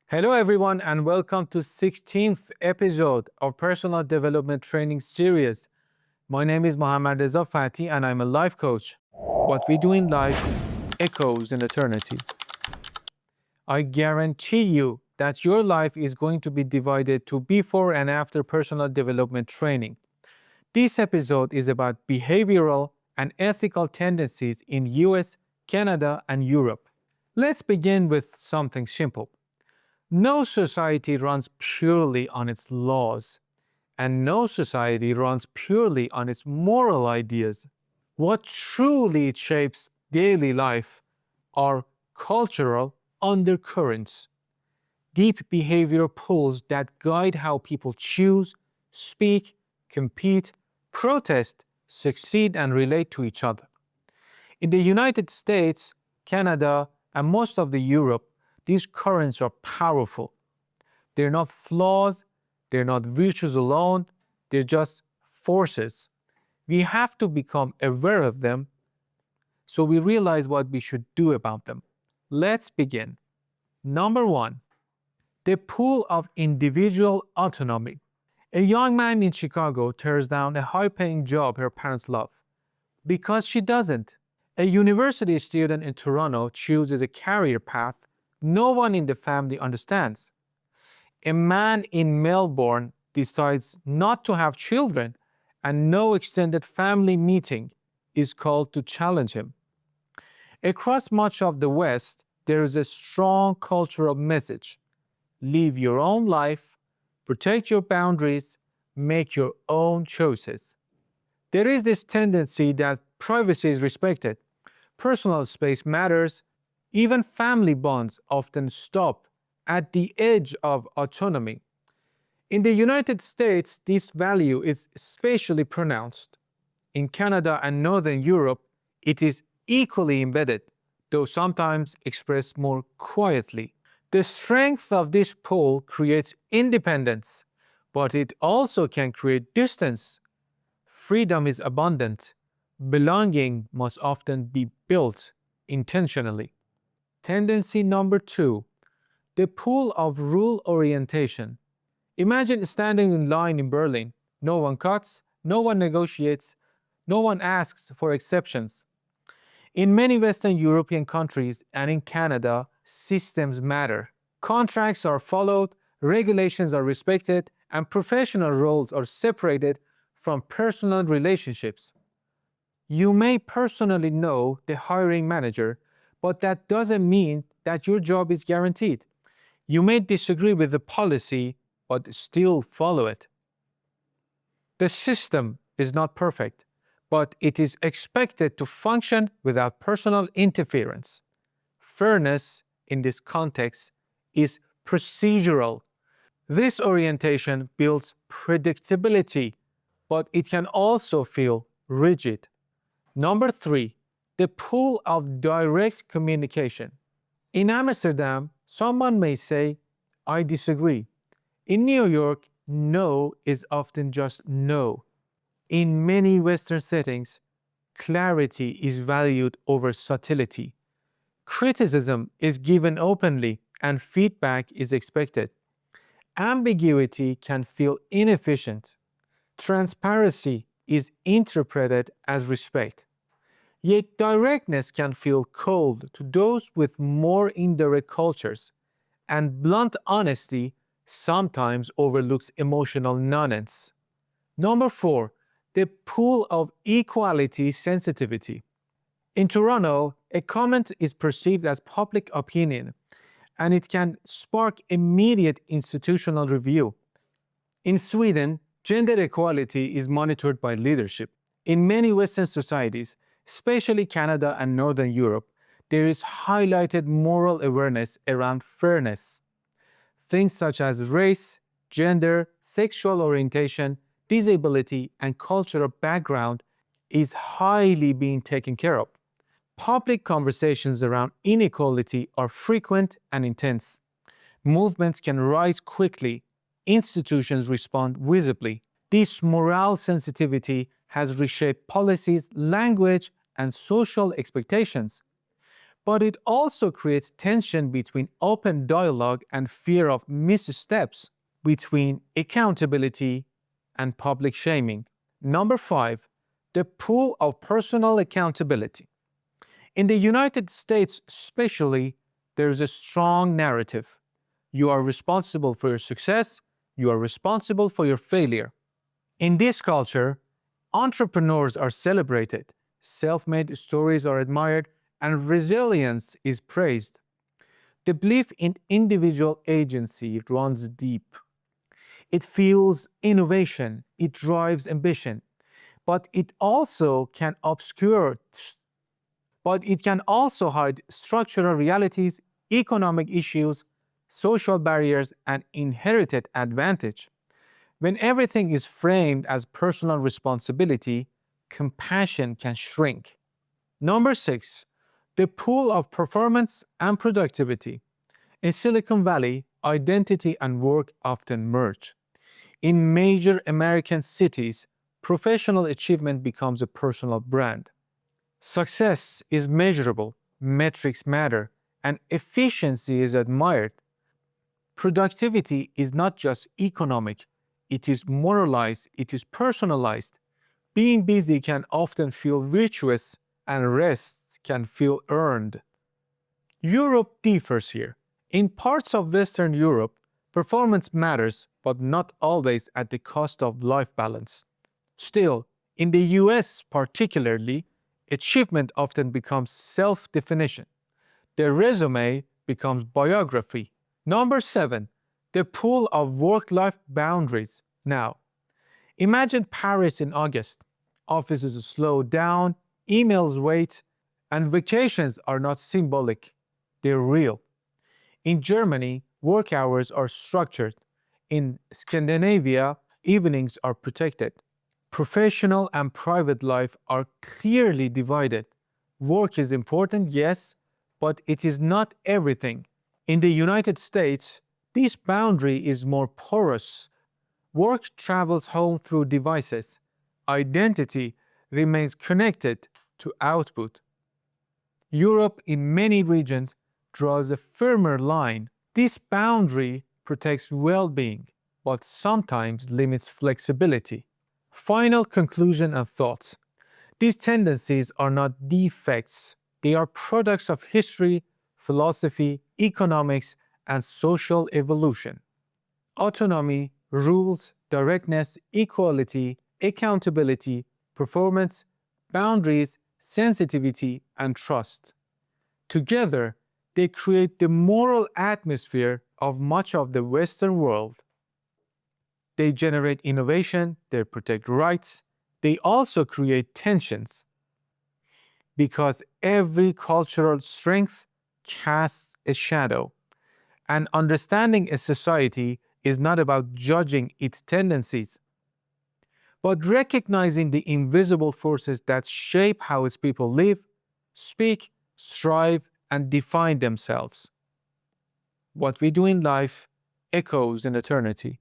Hello everyone and welcome to 16th episode of Personal Development Training Series. My name is Mohammad Reza Fati and I'm a life coach. What we do in life echoes in eternity. I guarantee you that your life is going to be divided to before and after personal development training. This episode is about behavioral and ethical tendencies in US, Canada, and Europe. Let's begin with something simple. No society runs purely on its laws, and no society runs purely on its moral ideas. What truly shapes daily life are cultural undercurrents, deep behavioral pulls that guide how people choose, speak, compete, protest, succeed, and relate to each other. In the United States, Canada, and most of the Europe, these currents are powerful. They're not flaws, they're not virtues alone, they're just forces. We have to become aware of them so we realize what we should do about them. Let's begin. Number one, the pull of individual autonomy. A young man in Chicago turns down a high paying job her parents love because she doesn't. A university student in Toronto chooses a career path no one in the family understands. A man in Melbourne decides not to have children, and no extended family meeting is called to challenge him. Across much of the West, there is a strong cultural message: live your own life, protect your boundaries, make your own choices. There is this tendency that privacy is respected, personal space matters, even family bonds often stop at the edge of autonomy. In the United States, this value is especially pronounced. In Canada and Northern Europe, it is equally embedded, though sometimes expressed more quietly. The strength of this pull creates independence, but it also can create distance. Freedom is abundant. Belonging must often be built intentionally. Tendency number two, the pull of rule orientation. Imagine standing in line in Berlin. No one cuts, no one negotiates, no one asks for exceptions. In many Western European countries and in Canada, systems matter. Contracts are followed, regulations are respected, and professional roles are separated from personal relationships. You may personally know the hiring manager, but that doesn't mean that your job is guaranteed. You may disagree with the policy, but still follow it. The system is not perfect, but it is expected to function without personal interference. Fairness in this context is procedural. This orientation builds predictability, but it can also feel rigid. Number three, the pull of direct communication. In Amsterdam, someone may say, I disagree. In New York, no is often just no. In many Western settings, clarity is valued over subtlety. Criticism is given openly and feedback is expected. Ambiguity can feel inefficient. Transparency is interpreted as respect. Yet directness can feel cold to those with more indirect cultures, and blunt honesty sometimes overlooks emotional nuance. Number four, the pull of equality sensitivity. In Toronto, a comment is perceived as public opinion, and it can spark immediate institutional review. In Sweden, gender equality is monitored by leadership. In many Western societies, especially Canada and Northern Europe, there is highlighted moral awareness around fairness. Things such as race, gender, sexual orientation, disability, and cultural background is highly being taken care of. Public conversations around inequality are frequent and intense. Movements can rise quickly. Institutions respond visibly. This moral sensitivity has reshaped policies, language, and social expectations. but it also creates tension between open dialogue and fear of missteps, between accountability and public shaming. Number five, the pull of personal accountability. In the United States, especially, there is a strong narrative. You are responsible for your success, you are responsible for your failure. In this culture, entrepreneurs are celebrated, self made stories are admired, and resilience is praised. The belief in individual agency runs deep. It fuels innovation, it drives ambition, but it also can obscure, but it can also hide structural realities, economic issues, social barriers, and inherited advantage. When everything is framed as personal responsibility, compassion can shrink. Number six, the pull of performance and productivity. In Silicon Valley, identity and work often merge. In major American cities, professional achievement becomes a personal brand. Success is measurable, metrics matter, and efficiency is admired. Productivity is not just economic, it is moralized, it is personalized. Being busy can often feel virtuous, and rest can feel earned. Europe differs here. In parts of Western Europe, performance matters, but not always at the cost of life balance. Still, in the US particularly, achievement often becomes self definition. The resume becomes biography. Number seven, the pull of work life boundaries. Now, imagine Paris in August. Offices slow down, emails wait, and vacations are not symbolic, they're real. In Germany, work hours are structured. In Scandinavia, evenings are protected. Professional and private life are clearly divided. Work is important, yes, but it is not everything. In the United States, this boundary is more porous. Work travels home through devices. Identity remains connected to output. Europe, in many regions, draws a firmer line. This boundary protects well being, but sometimes limits flexibility. Final conclusion and thoughts. These tendencies are not defects, they are products of history, philosophy, economics, and social evolution. Autonomy, rules, directness, equality, accountability, performance, boundaries, sensitivity, and trust. Together, they create the moral atmosphere of much of the Western world. They generate innovation, they protect rights, they also create tensions because every cultural strength casts a shadow. And understanding a society is not about judging its tendencies, but recognizing the invisible forces that shape how its people live, speak, strive, and define themselves. What we do in life echoes in eternity.